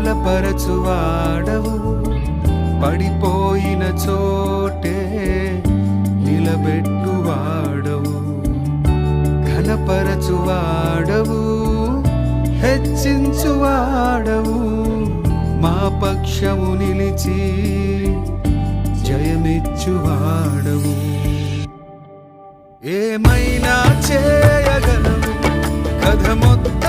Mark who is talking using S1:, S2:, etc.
S1: బలపరచువాడవు, పడిపోయిన చోటే నిలబెట్టువాడవు, ఘనపరచువాడవు, హెచ్చించువాడవు, మా పక్షము నిలిచి జయమిచ్చువాడవు. ఏమైనా చేయగలవు, కథ మొత్తం